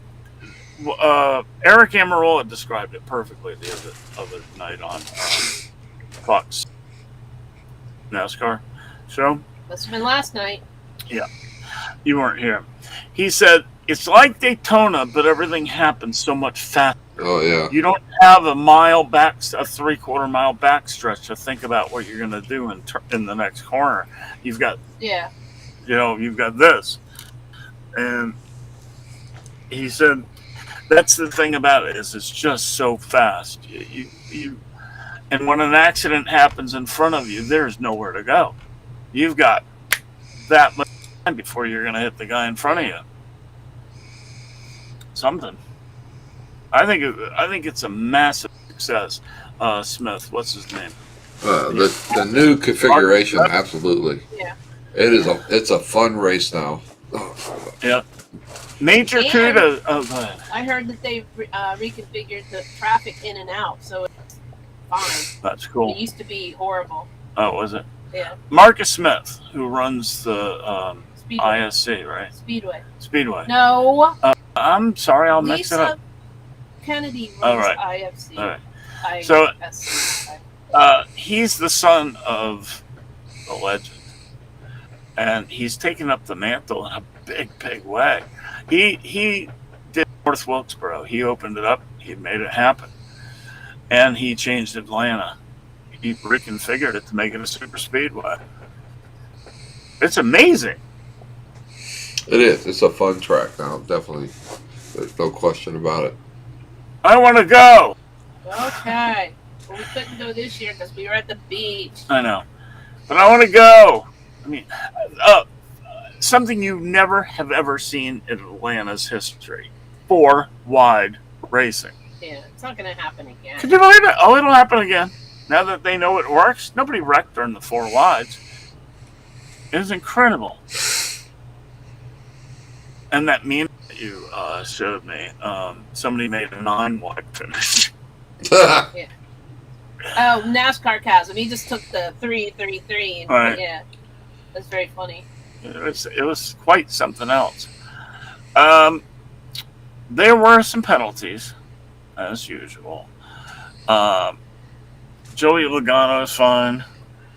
Eric Amarola described it perfectly the other night on Fox NASCAR show. Must have been last night. You weren't here. He said, it's like Daytona, but everything happens so much faster. Oh yeah. You don't have a 3/4 mile backstretch to think about what you're going to do in the next corner. You've got, Yeah. you've got this. And he said, that's the thing about it, is it's just so fast. And when an accident happens in front of you, there's nowhere to go. You've got that much time before you're going to hit the guy in front of you. Something. I think it's a massive success. Smith, what's his name? The new configuration, absolutely. Yeah. It's a fun race now. Yeah. Major And- kudos. Oh, go ahead. I heard that they've reconfigured the traffic in and out, so it's fine. That's It cool. used to be horrible. Oh, was it? Yeah. Marcus Smith, who runs the Speedway. ISC, right? Speedway. No. I'm sorry, I'll mix it Lisa up. Kennedy runs All right. IFC. All right. IFC. So- He's the son of a legend, and he's taken up the mantle in a big way. He did North Wilkesboro. He opened it up. He made it happen, and he changed Atlanta. He reconfigured it to make it a super speedway. It's amazing. It is. It's a fun track now. Definitely. There's no question about it. I want to go. Okay. Well, we couldn't go this year because we were at the beach. I know, but I want to go. I mean, something you never have ever seen in Atlanta's history: 4 wide racing. Yeah, it's not going to happen again. Could you believe it? Oh, it'll happen again. Now that they know it works, nobody wrecked during the 4 wides. It was incredible. And that meme that you showed me, somebody made a 9 wide finish. Oh, NASCAR Chasm. He just took the 3-3-3. Right. Yeah, that's very funny. It was quite something else. There were some penalties, as usual. Joey Logano is fine.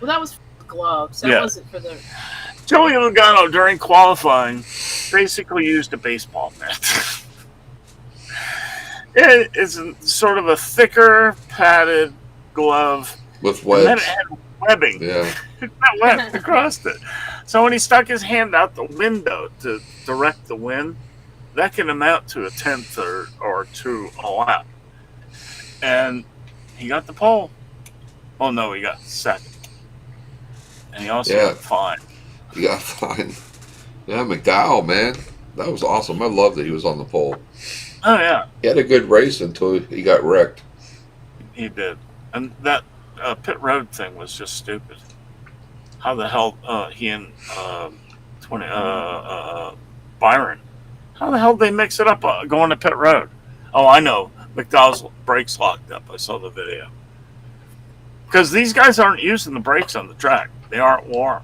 Well, that was for the gloves. That Yeah. wasn't for the. Joey Logano, during qualifying, basically used a baseball mitt. It is sort of a thicker, padded glove. With And then it webs. had webbing. Yeah. That went across it. So when he stuck his hand out the window to direct the wind, that can amount to a 10th or 2 a lap. And he got the pole. Oh no, he got second. And he also got fined. He got fined. Yeah, McDowell, man. That was awesome. I love that he was on the pole. Oh yeah, He had a good race until he got wrecked. he did. And that pit road thing was just stupid. How the hell he and Byron? How the hell did they mix it up going to pit road? Oh, I know. McDowell's brakes locked up. I saw the video. Because these guys aren't using the brakes on the track. They aren't warm.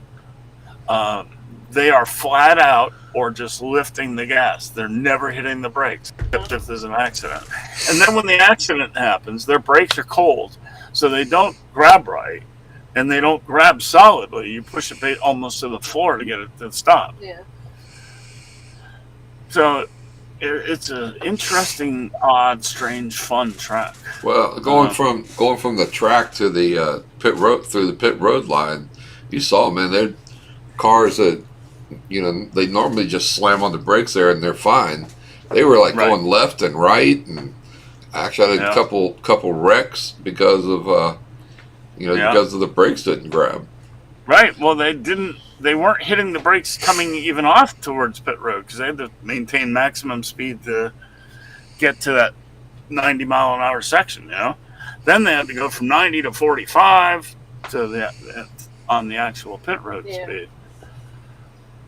They are flat out or just lifting the gas. They're never hitting the brakes, except if there's an accident. And then when the accident happens, their brakes are cold, so they don't grab right, and they don't grab solidly. You push it almost to the floor to get it to stop. Yeah. So it's an interesting, odd, strange, fun track. Well, going from the track to the pit road through the pit road line, you saw, man, they're cars that they normally just slam on the brakes there and they're fine. They were like Right. going left and right, and actually had a couple wrecks because of because of the brakes didn't grab. Right. Well, they weren't hitting the brakes coming even off towards pit road because they had to maintain maximum speed to get to that 90-mile-an-hour section. Then they had to go from 90 to 45 to on the actual pit road speed.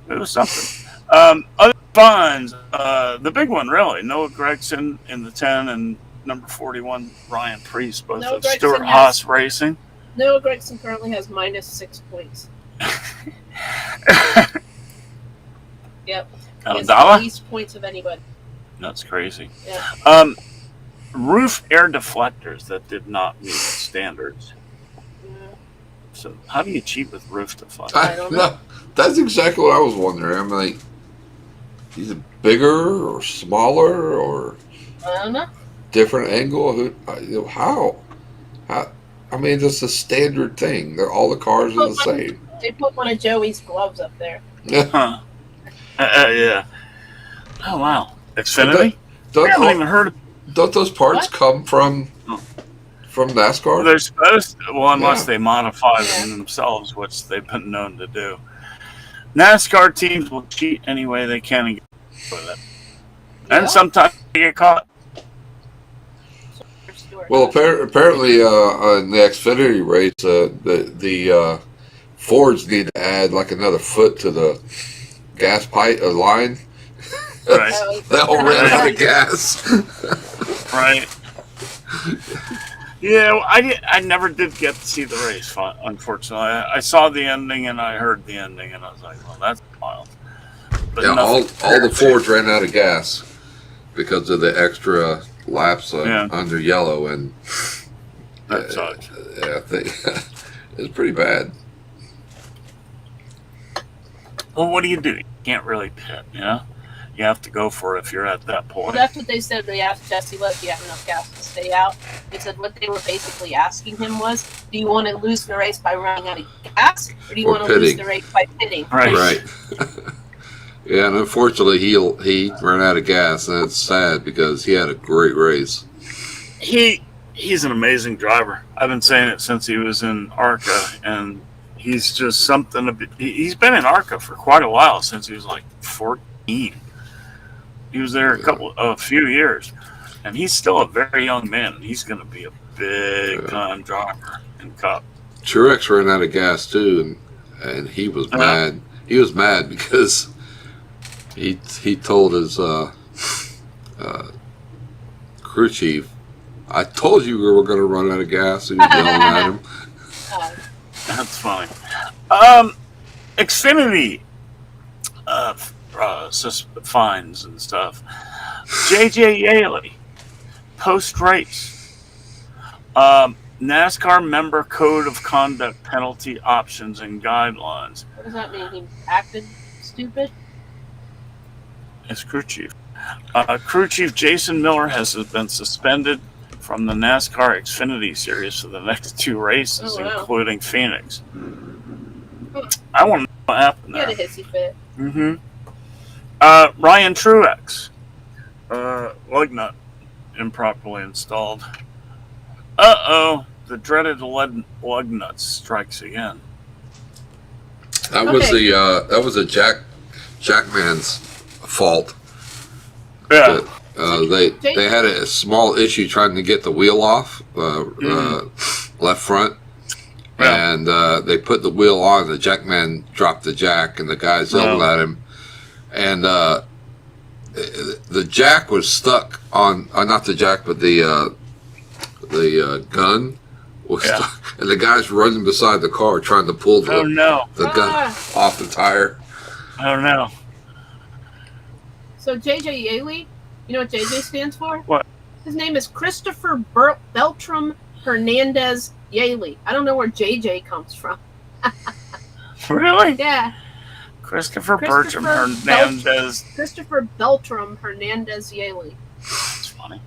It was something. Other fines, the big one really, Noah Gragson in the 10 and number 41 Ryan Preece, both Noah of Gragson Stuart has- Haas Racing. Noah Gragson currently has -6 points. Yep. He has the Abdallah? least points of anybody. That's crazy. Yeah. Roof air deflectors that did not meet standards. Yeah. So how do you cheat with roof deflectors? I don't know. No, that's exactly what I was wondering. I'm like, is it bigger or smaller or I don't know. different angle? How? I mean, it's a standard thing. All the cars are the same. They put one of Joey's gloves up there. Huh. Yeah. Oh wow. Xfinity? I haven't even Don't, heard of don't those parts What? come from NASCAR? They're supposed to, well, unless Yeah. they modify them themselves, which they've been known to do. NASCAR teams will cheat any way they can and get away with it. Yeah. And sometimes they get caught. Well, apparently, in the Xfinity race, the Fords need to add like another foot to the gas pipe line. Right. They all ran out of gas. Right. Yeah, well, I never did get to see the race, unfortunately. I saw the ending and I heard the ending, and I was like, well, that's wild. But Yeah, all nothing- the Fords ran out of gas because of the extra laps under yellow, and That sucks. yeah, it's pretty bad. Well, what do? You can't really pit, You have to go for it if you're at that Well, point. that's what they said. They asked Jesse, "Look, do you have enough gas to stay out?" They said what they were basically asking him was, do you want to lose the race by running out of gas, or do you want to lose the race by pitting? Right. Yeah, and unfortunately, he ran out of gas, and it's sad because he had a great race. He's an amazing driver. I've been saying it since he was in ARCA, and he's just something. He's been in ARCA for quite a while, since he was like 14. He was there a few years, and he's still a very young man. He's going to be a big time driver in Cup. Truex ran out of gas too, and he was mad. He was mad because he told his crew chief, "I told you we were going to run out of gas." He was yelling at him. That's funny. Xfinity fines and stuff. JJ Yaley, post race. NASCAR member code of conduct penalty options and guidelines. What does that mean? He acted stupid? As crew chief. Crew chief Jason Miller has been suspended from the NASCAR Xfinity Series for the next 2 races, including Phoenix. I want to know what happened there. He had a hissy fit. Ryan Truex. Lug nut improperly installed. The dreaded lug nut strikes again. That was a Jackman's fault. Yeah. They had a small issue trying to get the wheel off left front, and they put the wheel on. The Jackman dropped the jack, and the guys yelled at him, and the jack was stuck on not the jack, but the gun was stuck, and the guys running beside the car trying to pull the gun off the tire. Oh no! So JJ Yaley, you know what JJ stands for? What? His name is Christopher Beltram Hernandez Yaley. I don't know where JJ comes from. Really? Yeah. Christopher Bertram Hernandez. Christopher Beltram Hernandez Yaley. That's funny.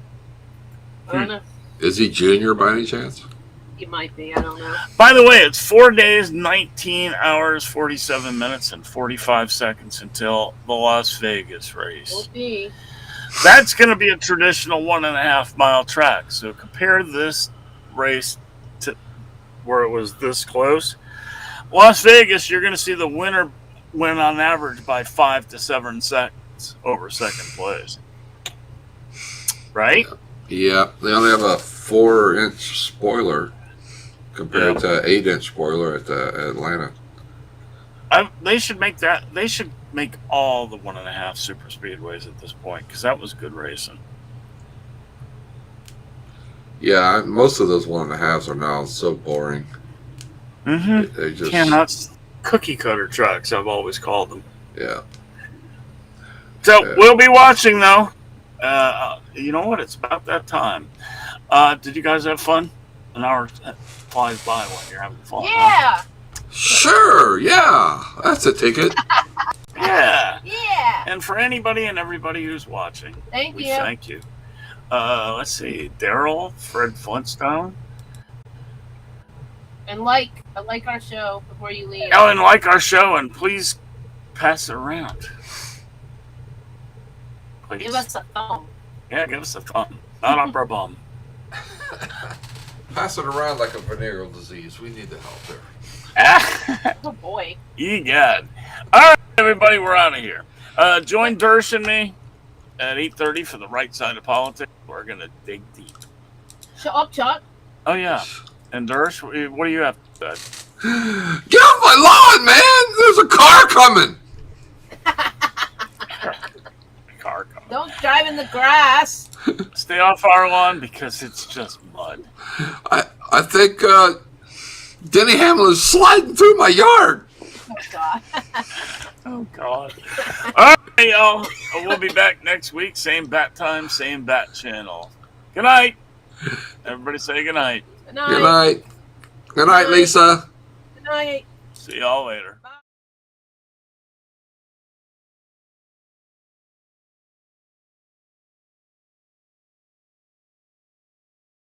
I don't know. Is he junior by any chance? He might be. I don't know. By the way, it's 4 days, 19 hours, 47 minutes, and 45 seconds until the Las Vegas race. Will be. That's going to be a traditional 1.5 mile track. So compare this race to where it was this close. Las Vegas, you're going to see the winner win on average by 5 to 7 seconds over second place. Right? Yeah, they only have a 4-inch spoiler compared to 8-inch spoiler at the Atlanta. They should make that. They should make all the 1.5 super speedways at this point, because that was good racing. Yeah, most of those 1.5s are now so boring. They just cannot cookie cutter tracks. I've always called them. Yeah. So we'll be watching though. You know what? It's about that time. Did you guys have fun? An hour flies by when you're having fun. Yeah. Huh? Sure. Yeah, that's a ticket. Yeah. Yeah. And for anybody and everybody who's watching, Thank you. Thank you. Let's see, Daryl, Fred Flintstone. And like our show before you leave. Oh, and like our show, and please pass it around. Please. Give us a thumb. Yeah, give us a thumb. Not up our bum. Pass it around like a venereal disease. We need the help there. Oh boy. You got it. All right, everybody, we're out of here. Join Dersh and me at 8:30 for the right side of politics. We're gonna dig deep. Shut up, Chuck. Oh yeah. And Dersh, what do you have to say? Get off my lawn, man! There's a car coming. Car coming. Don't drive in the grass. Stay off our lawn because it's just mud. I think Denny Hamlin is sliding through my yard. Oh God. Oh God. All right, y'all. We'll be back next week. Same bat time, same bat channel. Good night. Everybody say good night. Good night. Good night. Good night, Lisa. Good night. See y'all later. Bye.